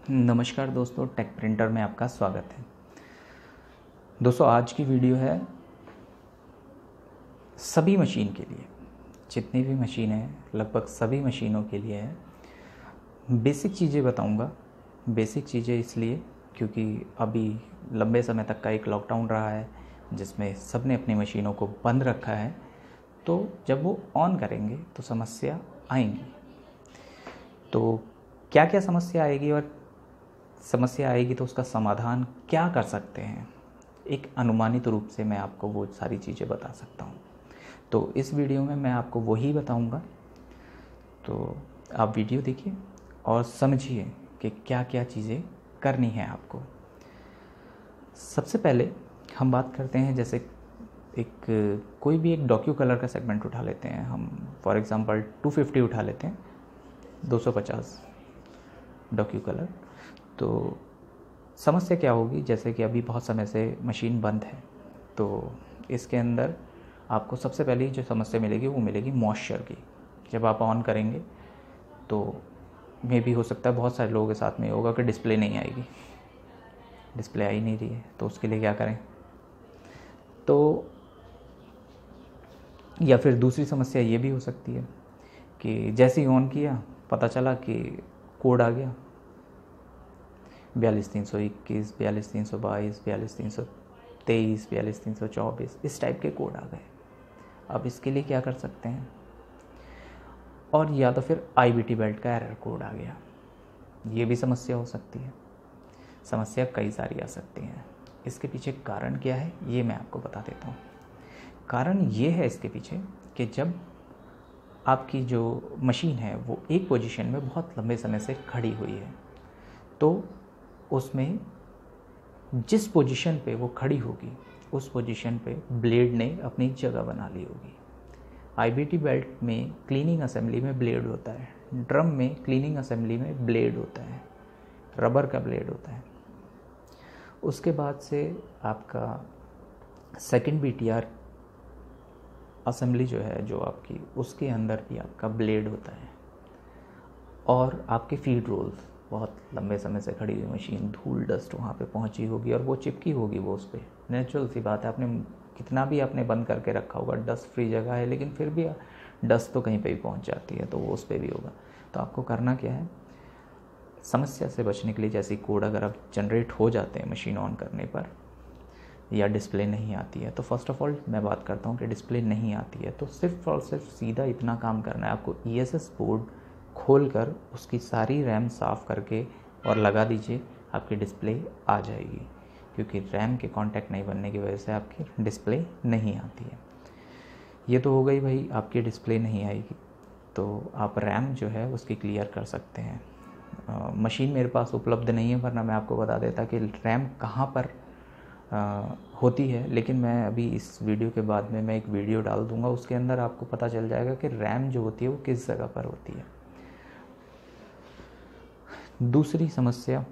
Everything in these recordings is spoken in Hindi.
नमस्कार दोस्तों, टेक प्रिंटर में आपका स्वागत है। दोस्तों, आज की वीडियो है सभी मशीन के लिए, जितनी भी मशीन है लगभग सभी मशीनों के लिए है। बेसिक चीज़ें बताऊंगा। बेसिक चीज़ें इसलिए क्योंकि अभी लंबे समय तक का एक लॉकडाउन रहा है जिसमें सब ने अपनी मशीनों को बंद रखा है, तो जब वो ऑन करेंगे तो समस्या आएंगी। तो क्या क्या समस्या आएगी और समस्या आएगी तो उसका समाधान क्या कर सकते हैं, एक अनुमानित रूप से मैं आपको वो सारी चीज़ें बता सकता हूँ। तो इस वीडियो में मैं आपको वही बताऊँगा। तो आप वीडियो देखिए और समझिए कि क्या क्या चीज़ें करनी है आपको। सबसे पहले हम बात करते हैं, जैसे कोई भी एक डॉक्यू कलर का सेगमेंट उठा लेते हैं हम। फॉर एग्ज़ाम्पल 250 उठा लेते हैं, 250 डॉक्यू कलर। तो समस्या क्या होगी, जैसे कि अभी बहुत समय से मशीन बंद है, तो इसके अंदर आपको सबसे पहले जो समस्या मिलेगी वो मिलेगी मॉइस्चर की। जब आप ऑन करेंगे तो मे भी हो सकता है बहुत सारे लोगों के साथ में होगा कि डिस्प्ले नहीं आएगी, डिस्प्ले आ ही नहीं रही है, तो उसके लिए क्या करें। तो या फिर दूसरी समस्या ये भी हो सकती है कि जैसे ही ऑन किया पता चला कि कोड आ गया 42321, 42322, 42323, 42324, इस टाइप के कोड आ गए। अब इसके लिए क्या कर सकते हैं। और या तो फिर IBT बेल्ट का एरर कोड आ गया, ये भी समस्या हो सकती है। समस्या कई सारी आ सकती हैं। इसके पीछे कारण क्या है ये मैं आपको बता देता हूँ। कारण ये है इसके पीछे कि जब आपकी जो मशीन है वो एक पोजीशन में बहुत लंबे समय से खड़ी हुई है, तो उसमें जिस पोजीशन पे वो खड़ी होगी उस पोजीशन पे ब्लेड ने अपनी जगह बना ली होगी। IBT बेल्ट में क्लीनिंग असेंबली में ब्लेड होता है, ड्रम में क्लीनिंग असेंबली में ब्लेड होता है, रबर का ब्लेड होता है। उसके बाद से आपका सेकंड BTR असेंबली जो है जो आपकी, उसके अंदर भी आपका ब्लेड होता है। और आपके फीड रोल्स, बहुत लंबे समय से खड़ी हुई मशीन, धूल डस्ट वहाँ पे पहुँची होगी और वो चिपकी होगी वो उस पर। नेचुरल सी बात है, आपने कितना भी आपने बंद करके रखा होगा, डस्ट फ्री जगह है, लेकिन फिर भी डस्ट तो कहीं पे भी पहुँच जाती है, तो वो उस पर भी होगा। तो आपको करना क्या है, समस्या से बचने के लिए, जैसे कोड अगर आप जनरेट हो जाते हैं मशीन ऑन करने पर या डिस्प्ले नहीं आती है, तो फर्स्ट ऑफ ऑल मैं बात करता हूँ कि डिस्प्ले नहीं आती है तो सिर्फ और सिर्फ सीधा इतना काम करना है आपको। ESS बोर्ड खोलकर उसकी सारी रैम साफ़ करके और लगा दीजिए, आपकी डिस्प्ले आ जाएगी। क्योंकि रैम के कांटेक्ट नहीं बनने की वजह से आपकी डिस्प्ले नहीं आती है। ये तो हो गई भाई, आपकी डिस्प्ले नहीं आएगी तो आप रैम जो है उसकी क्लियर कर सकते हैं। मशीन मेरे पास उपलब्ध नहीं है, वरना मैं आपको बता देता कि रैम कहाँ पर होती है, लेकिन मैं अभी इस वीडियो के बाद में मैं एक वीडियो डाल दूंगा, उसके अंदर आपको पता चल जाएगा कि रैम जो होती है वो किस जगह पर होती है। दूसरी समस्या,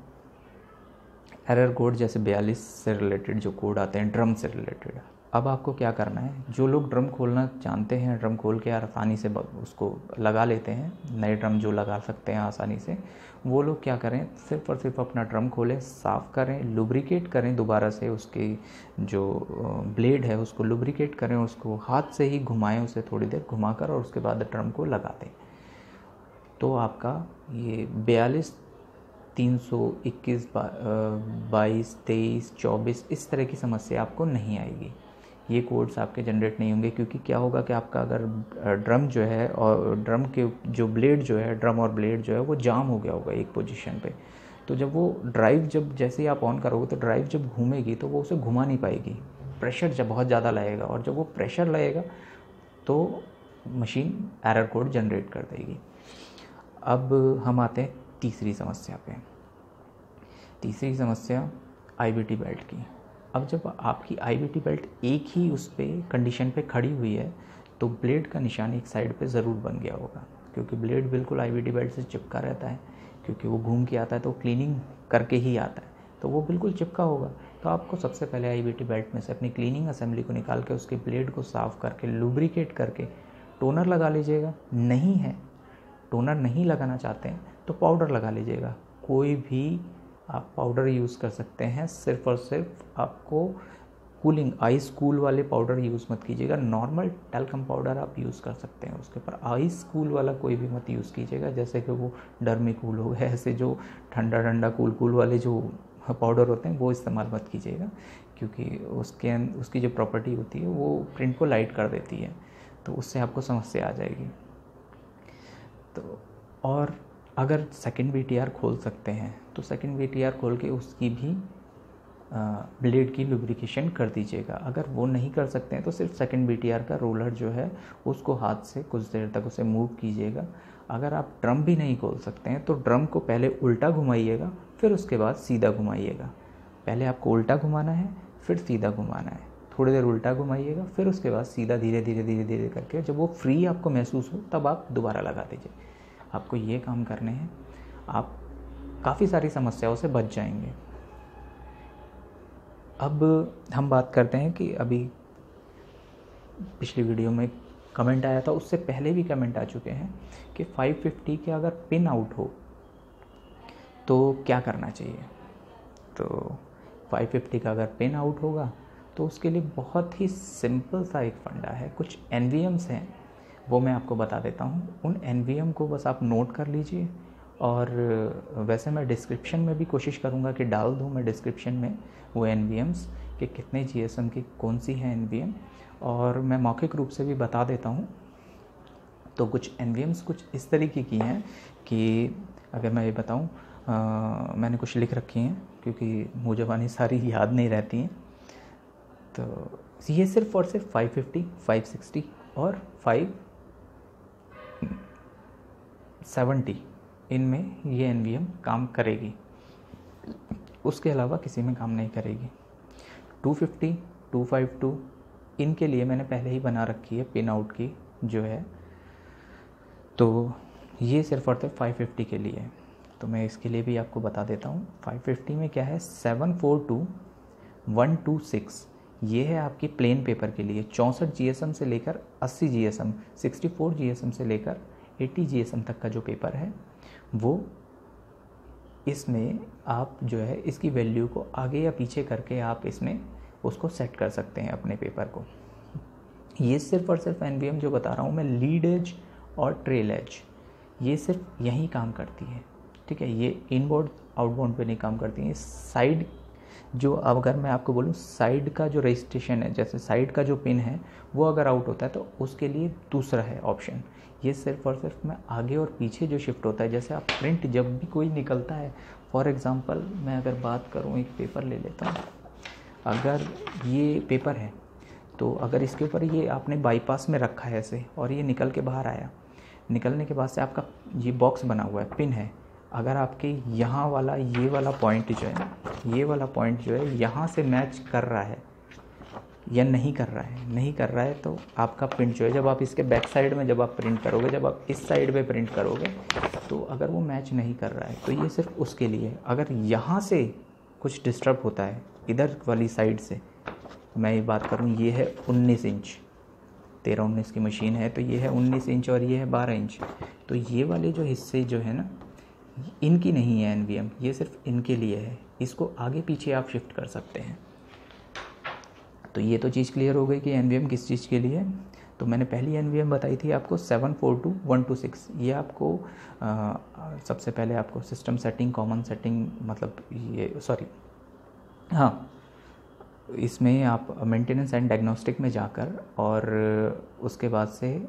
एरर कोड, जैसे 42 से रिलेटेड जो कोड आते हैं ड्रम से रिलेटेड। अब आपको क्या करना है, जो लोग ड्रम खोलना जानते हैं, ड्रम खोल के आसानी से उसको लगा लेते हैं, नए ड्रम जो लगा सकते हैं आसानी से, वो लोग क्या करें, सिर्फ और सिर्फ अपना ड्रम खोलें, साफ़ करें, लुब्रिकेट करें दोबारा से, उसकी जो ब्लेड है उसको लुब्रिकेट करें, उसको हाथ से ही घुमाएं, उसे थोड़ी देर घुमाकर, और उसके बाद ड्रम को लगा दें। तो आपका ये 42, 321, 22, 23, 24 इस तरह की समस्या आपको नहीं आएगी। ये कोड्स आपके जनरेट नहीं होंगे, क्योंकि क्या होगा कि आपका अगर ड्रम जो है और ड्रम के जो ब्लेड जो है, ड्रम और ब्लेड जो है वो जाम हो गया होगा एक पोजीशन पे। तो जब वो ड्राइव, जब जैसे ही आप ऑन करोगे तो ड्राइव जब घूमेगी तो वो उसे घुमा नहीं पाएगी, प्रेशर जब बहुत ज़्यादा लगेगा, और जब वो प्रेशर लगेगा तो मशीन एरर कोड जनरेट कर देगी। अब हम आते हैं तीसरी समस्या पे। तीसरी समस्या IBT बेल्ट की। अब जब आपकी IBT बेल्ट एक ही उस पे कंडीशन पे खड़ी हुई है तो ब्लेड का निशान एक साइड पे ज़रूर बन गया होगा, क्योंकि ब्लेड बिल्कुल IBT बेल्ट से चिपका रहता है, क्योंकि वो घूम के आता है तो क्लीनिंग करके ही आता है, तो वो बिल्कुल चिपका होगा। तो आपको सबसे पहले IBT बेल्ट में से अपनी क्लीनिंग असेंबली को निकाल के उसके ब्लेड को साफ़ करके लुब्रिकेट करके टोनर लगा लीजिएगा। नहीं है, टोनर नहीं लगाना चाहते हैं तो पाउडर लगा लीजिएगा। कोई भी आप पाउडर यूज़ कर सकते हैं, सिर्फ और सिर्फ आपको कूलिंग आइस कूल वाले पाउडर यूज़ मत कीजिएगा। नॉर्मल टैल्कम पाउडर आप यूज़ कर सकते हैं, उसके ऊपर आइस कूल वाला कोई भी मत यूज़ कीजिएगा, जैसे कि वो डर्मी कूल हो गया, ऐसे जो ठंडा ठंडा कूल कूल वाले जो पाउडर होते हैं वो इस्तेमाल मत कीजिएगा, क्योंकि उसकी जो प्रॉपर्टी होती है वो प्रिंट को लाइट कर देती है, तो उससे आपको समस्या आ जाएगी। तो और अगर सेकंड VTR खोल सकते हैं तो सेकंड VTR खोल के उसकी भी ब्लेड की लुब्रिकेशन कर दीजिएगा। अगर वो नहीं कर सकते हैं तो सिर्फ सेकंड VTR का रोलर जो है उसको हाथ से कुछ देर तक उसे मूव कीजिएगा। अगर आप ड्रम भी नहीं खोल सकते हैं तो ड्रम को पहले उल्टा घुमाइएगा, फिर उसके बाद सीधा घुमाइएगा। पहले आपको उल्टा घुमाना है, फिर सीधा घुमाना है, थोड़ी देर उल्टा घुमाइएगा, फिर उसके बाद सीधा धीरे धीरे धीरे धीरे करके जब वो फ्री आपको महसूस हो तब आप दोबारा लगा दीजिए। आपको ये काम करने हैं, आप काफ़ी सारी समस्याओं से बच जाएंगे। अब हम बात करते हैं कि अभी पिछली वीडियो में कमेंट आया था, उससे पहले भी कमेंट आ चुके हैं कि 550 के अगर पिन आउट हो तो क्या करना चाहिए। तो 550 का अगर पिन आउट होगा तो उसके लिए बहुत ही सिंपल सा एक फंडा है। कुछ NVMs हैं, वो मैं आपको बता देता हूँ। उन NVM को बस आप नोट कर लीजिए, और वैसे मैं डिस्क्रिप्शन में भी कोशिश करूँगा कि डाल दूँ मैं डिस्क्रिप्शन में वो NVMs कि कितने GSM की कौन सी है NVM, और मैं मौखिक रूप से भी बता देता हूँ। तो कुछ NVMs कुछ इस तरीके की हैं कि अगर मैं ये बताऊँ, मैंने कुछ लिख रखी हैं क्योंकि मुझे वानी सारी याद नहीं रहती हैं। तो ये सिर्फ और सिर्फ 550, 560 और 570 इनमें ये NVM काम करेगी, उसके अलावा किसी में काम नहीं करेगी। 250, 252 इनके लिए मैंने पहले ही बना रखी है पिन आउट की जो है, तो ये सिर्फ और सिर्फ 550 के लिए है। तो मैं इसके लिए भी आपको बता देता हूँ। 550 में क्या है, 742126 ये है आपकी प्लेन पेपर के लिए। 64 GSM से लेकर 80 GSM, 64 GSM से लेकर 80 GSM तक का जो पेपर है वो, इसमें आप जो है इसकी वैल्यू को आगे या पीछे करके आप इसमें उसको सेट कर सकते हैं अपने पेपर को। ये सिर्फ और सिर्फ NVM जो बता रहा हूँ मैं, लीड एज और ट्रेल एज, ये सिर्फ यहीं काम करती है, ठीक है। ये इनबोर्ड आउटबोर्ड पे नहीं काम करती है। साइड जो, अगर मैं आपको बोलूँ साइड का जो रजिस्ट्रेशन है, जैसे साइड का जो पिन है वो अगर आउट होता है तो उसके लिए दूसरा है ऑप्शन। ये सिर्फ और सिर्फ मैं आगे और पीछे जो शिफ्ट होता है, जैसे आप प्रिंट जब भी कोई निकलता है, फॉर एग्ज़ाम्पल मैं अगर बात करूँ, एक पेपर ले लेता हूँ। अगर ये पेपर है तो अगर इसके ऊपर ये आपने बाईपास में रखा है ऐसे, और ये निकल के बाहर आया, निकलने के बाद से आपका ये बॉक्स बना हुआ है, पिन है। अगर आपके यहाँ वाला ये वाला पॉइंट जो है, ये वाला पॉइंट जो है यहाँ से मैच कर रहा है या नहीं कर रहा है, नहीं कर रहा है, तो आपका प्रिंट जो है, जब आप इसके बैक साइड में जब आप प्रिंट करोगे, जब आप इस साइड पे प्रिंट करोगे, तो अगर वो मैच नहीं कर रहा है तो ये सिर्फ उसके लिए है। अगर यहाँ से कुछ डिस्टर्ब होता है इधर वाली साइड से, मैं ये बात करूँ, ये है 19 इंच, 13-19 की मशीन है, तो ये है 19 इंच और ये है 12 इंच। तो ये वाले जो हिस्से जो है ना, इनकी नहीं है NVM, ये सिर्फ इनके लिए है। इसको आगे पीछे आप शिफ्ट कर सकते हैं। तो ये तो चीज़ क्लियर हो गई कि NVM किस चीज़ के लिए है। तो मैंने पहली NVM बताई थी आपको 742126। ये आपको सबसे पहले आपको सिस्टम सेटिंग, कॉमन सेटिंग, मतलब ये सॉरी हाँ, इसमें आप मेंटेनेंस एंड डायग्नोस्टिक में जाकर और उसके बाद से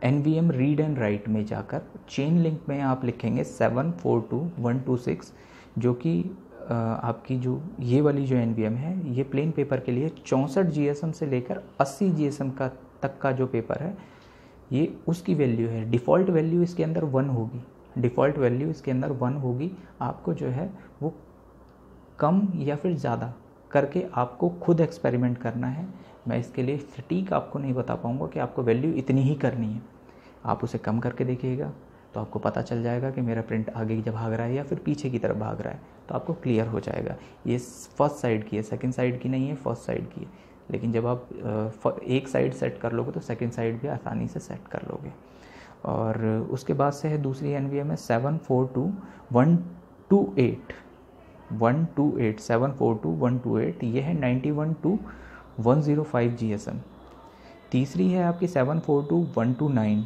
NVM रीड एंड राइट में जाकर चेन लिंक में आप लिखेंगे 742126, जो कि आपकी जो ये वाली जो NVM है, ये प्लेन पेपर के लिए 64 GSM से लेकर 80 GSM का तक का जो पेपर है, ये उसकी वैल्यू है। डिफ़ॉल्ट वैल्यू इसके अंदर 1 होगी, डिफ़ॉल्ट वैल्यू इसके अंदर 1 होगी। आपको जो है वो कम या फिर ज़्यादा करके आपको खुद एक्सपेरिमेंट करना है। मैं इसके लिए सटीक आपको नहीं बता पाऊँगा कि आपको वैल्यू इतनी ही करनी है। आप उसे कम करके देखिएगा तो आपको पता चल जाएगा कि मेरा प्रिंट आगे जब भाग रहा है या फिर पीछे की तरफ भाग रहा है, तो आपको क्लियर हो जाएगा। ये फर्स्ट साइड की है, सेकंड साइड की नहीं है, फर्स्ट साइड की है। लेकिन जब आप एक साइड सेट कर लोगे तो सेकंड साइड भी आसानी से सेट कर लोगे। और उसके बाद से है दूसरी NVM है 742128 742128, ये है 91 to 105 GSM। तीसरी है आपकी 742129,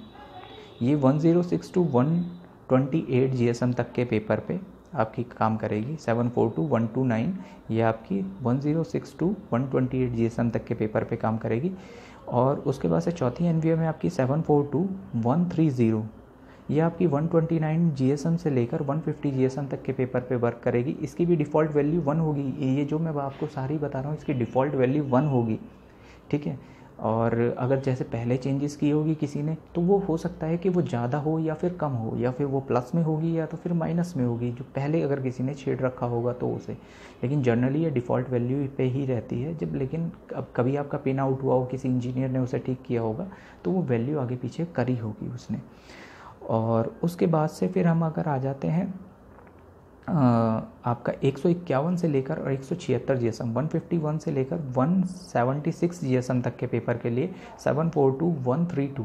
ये 106 to 128 GSM तक के पेपर पे आपकी काम करेगी। 742129 ये आपकी 106 to 128 GSM तक के पेपर पे काम करेगी। और उसके बाद से चौथी NVM है आपकी 742130, ये आपकी 129 GSM से लेकर 150 GSM तक के पेपर पे वर्क करेगी। इसकी भी डिफ़ॉल्ट वैल्यू 1 होगी। ये जो मैं आपको सारी बता रहा हूँ इसकी डिफ़ॉल्ट वैल्यू 1 होगी, ठीक है। और अगर जैसे पहले चेंजेस की होगी किसी ने तो वो हो सकता है कि वो ज़्यादा हो या फिर कम हो, या फिर वो प्लस में होगी या तो फिर माइनस में होगी, जो पहले अगर किसी ने छेड़ रखा होगा तो उसे। लेकिन जनरली ये डिफ़ॉल्ट वैल्यू पे ही रहती है। जब लेकिन अब कभी आपका पिन आउट हुआ हो, किसी इंजीनियर ने उसे ठीक किया होगा, तो वो वैल्यू आगे पीछे करी होगी उसने। और उसके बाद से फिर हम अगर आ जाते हैं आपका 151 से लेकर और 176 GSM, 151 से लेकर 176 GSM तक के पेपर के लिए 742132,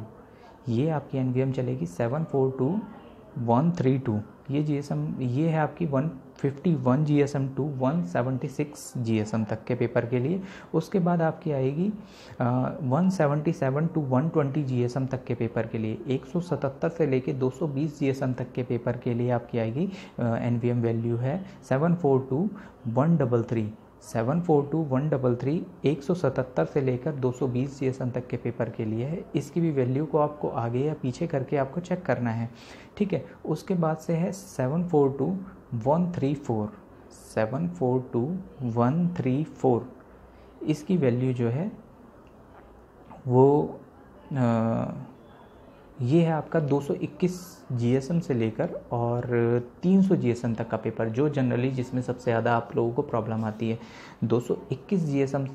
ये आपकी NVM चलेगी। 742132 ये GSM, ये है आपकी 151 GSM टू 176 GSM तक के पेपर के लिए। उसके बाद आपकी आएगी 177 टू 120 GSM तक के पेपर के लिए। 177 से लेके 220 GSM तक के पेपर के लिए आपकी आएगी NVM वैल्यू है 742133। 742133 177 से लेकर 220 GSM तक के पेपर के लिए है। इसकी भी वैल्यू को आपको आगे या पीछे करके आपको चेक करना है, ठीक है। उसके बाद से है 742134, 742134, इसकी वैल्यू जो है वो ये है आपका 221 GSM से लेकर और 300 GSM तक का पेपर, जो जनरली जिसमें सबसे ज़्यादा आप लोगों को प्रॉब्लम आती है। 221 GSM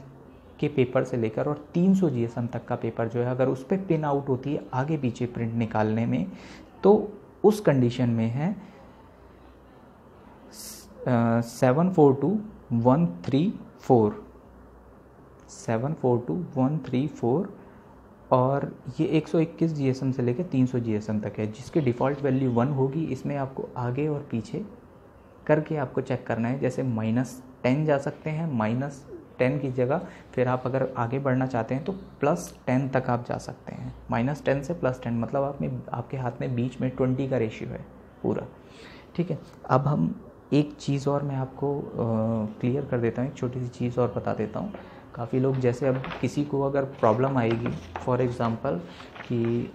के पेपर से लेकर और 300 GSM तक का पेपर जो है, अगर उस पर पिन आउट होती है आगे पीछे प्रिंट निकालने में, तो उस कंडीशन में है 742134, 742134, और ये 121 GSM से लेकर 300 GSM तक है, जिसकी डिफ़ॉल्ट वैल्यू 1 होगी। इसमें आपको आगे और पीछे करके आपको चेक करना है। जैसे -10 जा सकते हैं, -10 की जगह फिर आप अगर आगे बढ़ना चाहते हैं तो +10 तक आप जा सकते हैं। -10 से +10 मतलब आपके हाथ में बीच में 20 का रेशियो है पूरा, ठीक है। अब हम एक चीज़ और मैं आपको क्लियर कर देता हूँ, एक छोटी सी चीज़ और बता देता हूँ। काफ़ी लोग जैसे अब किसी को अगर प्रॉब्लम आएगी, फॉर एग्ज़ाम्पल कि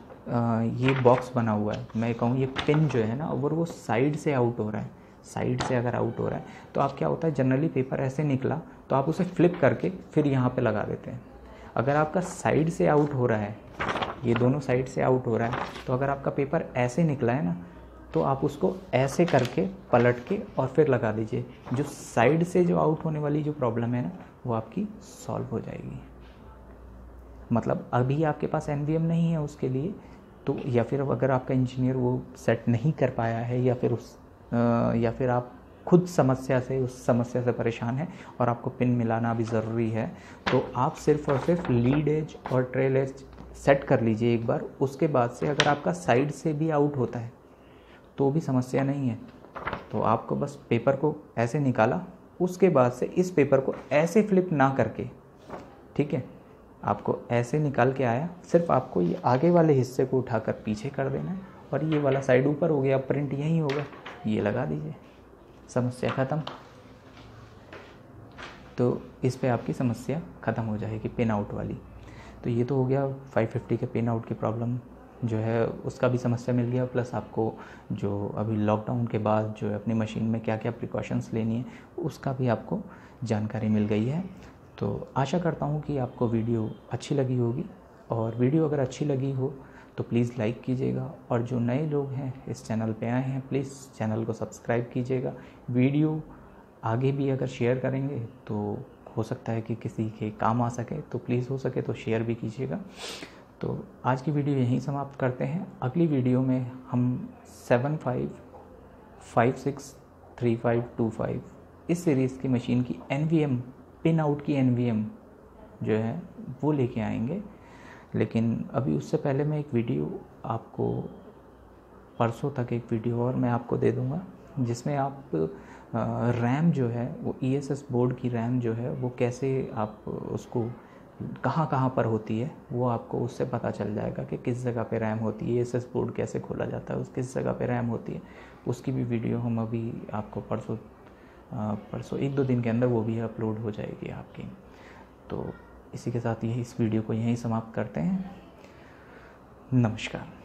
ये बॉक्स बना हुआ है, मैं कहूँ ये पिन जो है ना, अगर वो साइड से आउट हो रहा है, साइड से अगर आउट हो रहा है तो आप क्या होता है, जनरली पेपर ऐसे निकला तो आप उसे फ्लिप करके फिर यहाँ पे लगा देते हैं। अगर आपका साइड से आउट हो रहा है, ये दोनों साइड से आउट हो रहा है, तो अगर आपका पेपर ऐसे निकला है ना, तो आप उसको ऐसे करके पलट के और फिर लगा दीजिए। जो साइड से जो आउट होने वाली जो प्रॉब्लम है ना, वो आपकी सॉल्व हो जाएगी। मतलब अभी आपके पास NVM नहीं है उसके लिए, तो या फिर अगर आपका इंजीनियर वो सेट नहीं कर पाया है, या फिर आप खुद उस समस्या से परेशान है और आपको पिन मिलाना भी ज़रूरी है, तो आप सिर्फ और सिर्फ लीड एज और ट्रेल एज सेट कर लीजिए एक बार। उसके बाद से अगर आपका साइड से भी आउट होता है तो भी समस्या नहीं है, तो आपको बस पेपर को ऐसे निकाला, उसके बाद से इस पेपर को ऐसे फ्लिप ना करके, ठीक है, आपको ऐसे निकाल के आया, सिर्फ आपको ये आगे वाले हिस्से को उठाकर पीछे कर देना है और ये वाला साइड ऊपर हो गया, प्रिंट यहीं होगा, ये लगा दीजिए, समस्या ख़त्म। तो इस पे आपकी समस्या ख़त्म हो जाएगी पिन आउट वाली। तो ये तो हो गया 550 के पिन आउट की प्रॉब्लम जो है, उसका भी समस्या मिल गया। प्लस आपको जो अभी लॉकडाउन के बाद जो है अपनी मशीन में क्या क्या प्रिकॉशंस लेनी है, उसका भी आपको जानकारी मिल गई है। तो आशा करता हूँ कि आपको वीडियो अच्छी लगी होगी, और वीडियो अगर अच्छी लगी हो तो प्लीज़ लाइक कीजिएगा, और जो नए लोग हैं इस चैनल पे आए हैं प्लीज़ चैनल को सब्सक्राइब कीजिएगा। वीडियो आगे भी अगर शेयर करेंगे तो हो सकता है कि किसी के काम आ सके, तो प्लीज़ हो सके तो शेयर भी कीजिएगा। तो आज की वीडियो यहीं समाप्त करते हैं। अगली वीडियो में हम 75563525 इस सीरीज़ की मशीन की NVM पिन आउट की NVM जो है वो लेके आएंगे। लेकिन अभी उससे पहले मैं एक वीडियो आपको परसों तक एक वीडियो और मैं आपको दे दूँगा जिसमें आप रैम जो है वो ESS बोर्ड की रैम जो है वो कैसे आप उसको कहाँ कहाँ पर होती है वो आपको उससे पता चल जाएगा कि किस जगह पे रैम होती है, ESS बोर्ड कैसे खोला जाता है, उस किस जगह पे रैम होती है। उसकी भी वीडियो हम अभी आपको परसों 1-2 दिन के अंदर वो भी अपलोड हो जाएगी आपकी। तो इसी के साथ इस वीडियो को यहीं समाप्त करते हैं। नमस्कार।